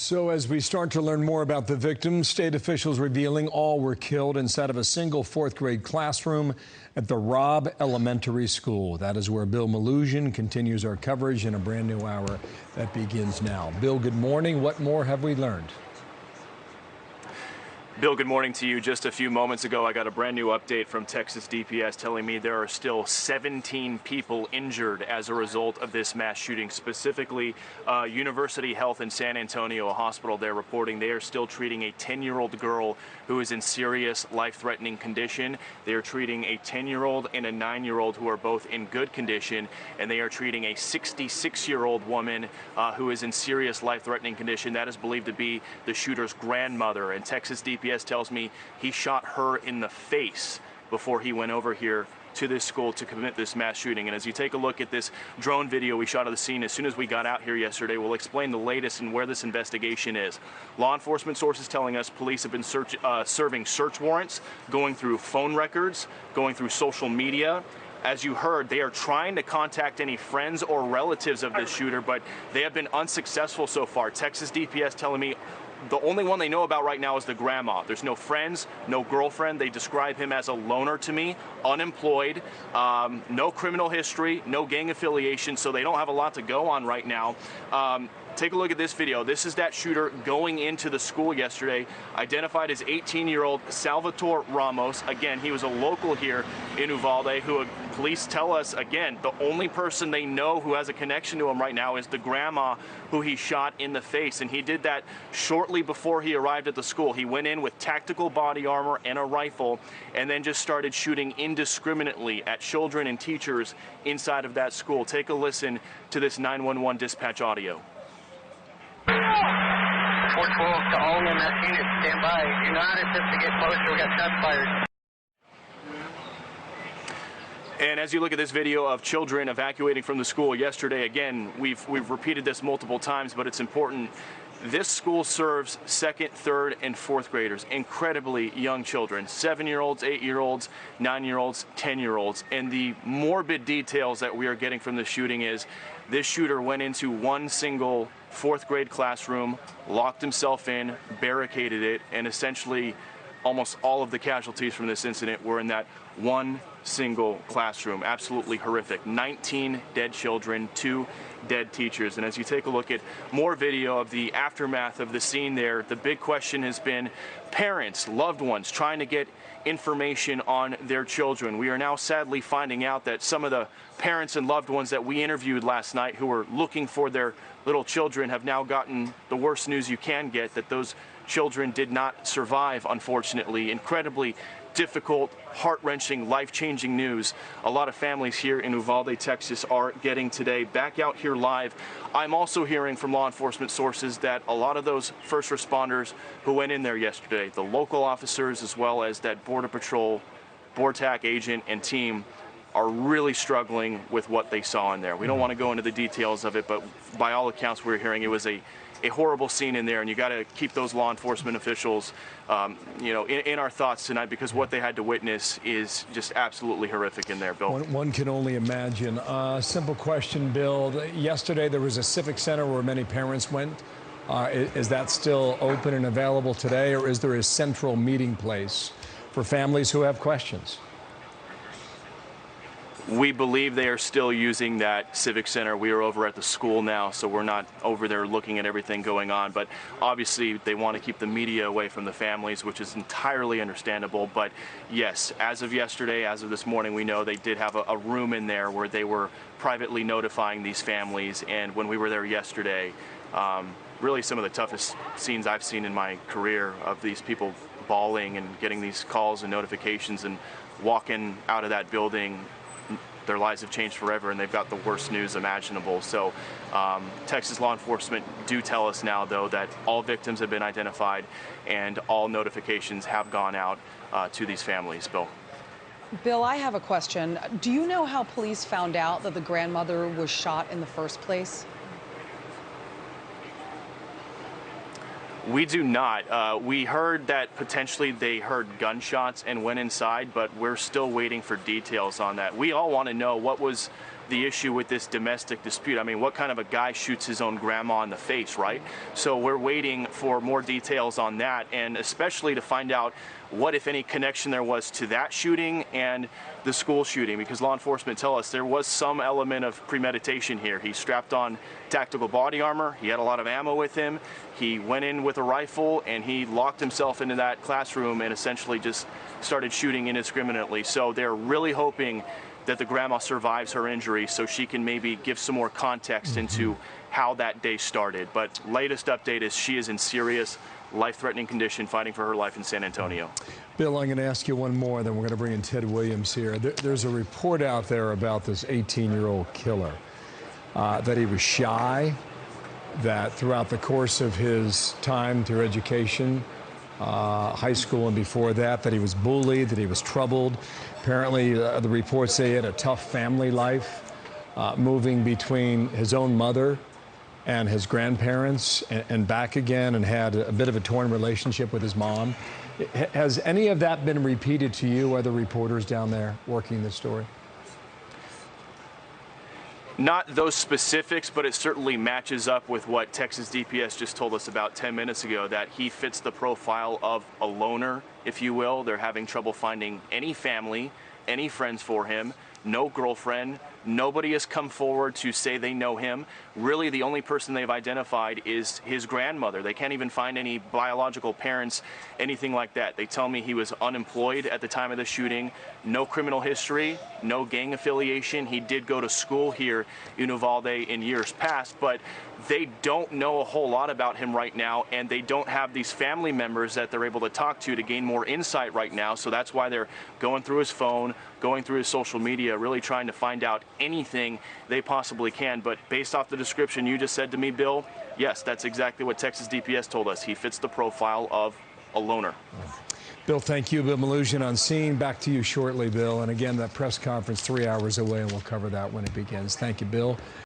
So as we start to learn more about the victims, state officials revealing all were killed inside of a single fourth-grade classroom at the Robb Elementary School. That is where Bill Malusian continues our coverage in a brand new hour that begins now. Bill, good morning. What more have we learned? Bill, good morning to you. Just a few moments ago, I got a brand new update from Texas DPS telling me there are still 17 people injured as a result of this mass shooting. Specifically, University Health in San Antonio, a hospital, they're reporting they are still treating a 10-year-old girl who is in serious life-threatening condition. They are treating a 10-year-old and a 9-year-old who are both in good condition, and they are treating a 66-year-old woman who is in serious life-threatening condition. That is believed to be the shooter's grandmother, and Texas DPS tells me he shot her in the face before he went over here to this school to commit this mass shooting. And as you take a look at this drone video we shot of the scene as soon as we got out here yesterday, we'll explain the latest and where this investigation is. Law enforcement sources telling us police have been serving search warrants, going through phone records, going through social media. As you heard, they are trying to contact any friends or relatives of this shooter, but they have been unsuccessful so far. Texas DPS telling me the only one they know about right now is the grandma. There's no friends, no girlfriend. They describe him as a loner to me, unemployed, no criminal history, no gang affiliation, so they don't have a lot to go on right now. Take a look at this video. This is that shooter going into the school yesterday, identified as 18-year-old Salvatore Ramos. Again, he was a local here in Uvalde who police tell us, again, the only person they know who has a connection to him right now is the grandma who he shot in the face. And he did that shortly before he arrived at the school. He went in with tactical body armor and a rifle and then just started shooting indiscriminately at children and teachers inside of that school. Take a listen to this 911 dispatch audio. 412 to all in that unit, stand by. Do not attempt to get closer. We got shots fired. And as you look at this video of children evacuating from the school yesterday, again, we've repeated this multiple times, but it's important. This school serves second, third, and fourth graders, incredibly young children, 7-year-olds, 8-year-olds, 9-year-olds, 10-year-olds. And the morbid details that we are getting from the shooting is this shooter went into one single fourth grade classroom, locked himself in, barricaded it, and essentially almost all of the casualties from this incident were in that one single classroom. Absolutely horrific. 19 dead children, 2 dead teachers. And as you take a look at more video of the aftermath of the scene there, the big question has been parents, loved ones, trying to get information on their children. We are now sadly finding out that some of the parents and loved ones that we interviewed last night who were looking for their little children have now gotten the worst news you can get, that those children did not survive, unfortunately. Incredibly difficult, heart-wrenching, life-changing news a lot of families here in Uvalde, Texas are getting today. Back out here live, I'm also hearing from law enforcement sources that a lot of those first responders who went in there yesterday, the local officers as well as that Border Patrol, BORTAC agent and team, are really struggling with what they saw in there. We don't want to go into the details of it, but by all accounts we're hearing it was a horrible scene in there, and you got to keep those law enforcement officials, in our thoughts tonight, because what they had to witness is just absolutely horrific in there, Bill. One can only imagine. Simple question, Bill. Yesterday there was a civic center where many parents went. Is that still open and available today, or is there a central meeting place for families who have questions? We believe they are still using that civic center. We are over at the school now, so we're not over there looking at everything going on. But obviously, they want to keep the media away from the families, which is entirely understandable. But yes, as of yesterday, as of this morning, we know they did have a room in there where they were privately notifying these families. And when we were there yesterday, really some of the toughest scenes I've seen in my career of these people bawling and getting these calls and notifications and walking out of that building. Their lives have changed forever, and they've got the worst news imaginable. So Texas law enforcement do tell us now, though, that all victims have been identified and all notifications have gone out to these families. Bill, I have a question. Do you know how police found out that the grandmother was shot in the first place? We do not. We heard that potentially they heard gunshots and went inside, but we're still waiting for details on that. We all want to know what was the issue with this domestic dispute. I mean, what kind of a guy shoots his own grandma in the face, right? So we're waiting for more details on that, and especially to find out what, if any, connection there was to that shooting and the school shooting, because law enforcement tell us there was some element of premeditation here. He strapped on tactical body armor, he had a lot of ammo with him, he went in with a rifle, and he locked himself into that classroom and essentially just started shooting indiscriminately. So they're really hoping that the grandma survives her injury so she can maybe give some more context into how that day started. But latest update is she is in serious, life-threatening condition, fighting for her life in San Antonio. Bill, I'm going to ask you one more, then we're going to bring in Ted Williams here. There's a report out there about this 18-year-old killer, that he was shy, that throughout the course of his time through education, high school and before that he was bullied, that he was troubled. Apparently, the reports say he had a tough family life, moving between his own mother and his grandparents and back again, and had a bit of a torn relationship with his mom. Has any of that been repeated to you or the reporters down there working this story? Not those specifics, but it certainly matches up with what Texas DPS just told us about 10 minutes ago, that he fits the profile of a loner, if you will. They're having trouble finding any family, any friends for him, no girlfriend. Nobody has come forward to say they know him. Really, the only person they've identified is his grandmother. They can't even find any biological parents, anything like that. They tell me he was unemployed at the time of the shooting, no criminal history, no gang affiliation. He did go to school here in Uvalde in years past, but they don't know a whole lot about him right now, and they don't have these family members that they're able to talk to gain more insight right now. So that's why they're going through his phone, going through his social media, really trying to find out anything they possibly can. But based off the description you just said to me, Bill, yes, that's exactly what Texas DPS told us. He fits the profile of a loner. Bill, thank you. Bill Malugin on scene. Back to you shortly, Bill. And again, that press conference 3 hours away, and we'll cover that when it begins. Thank you, Bill.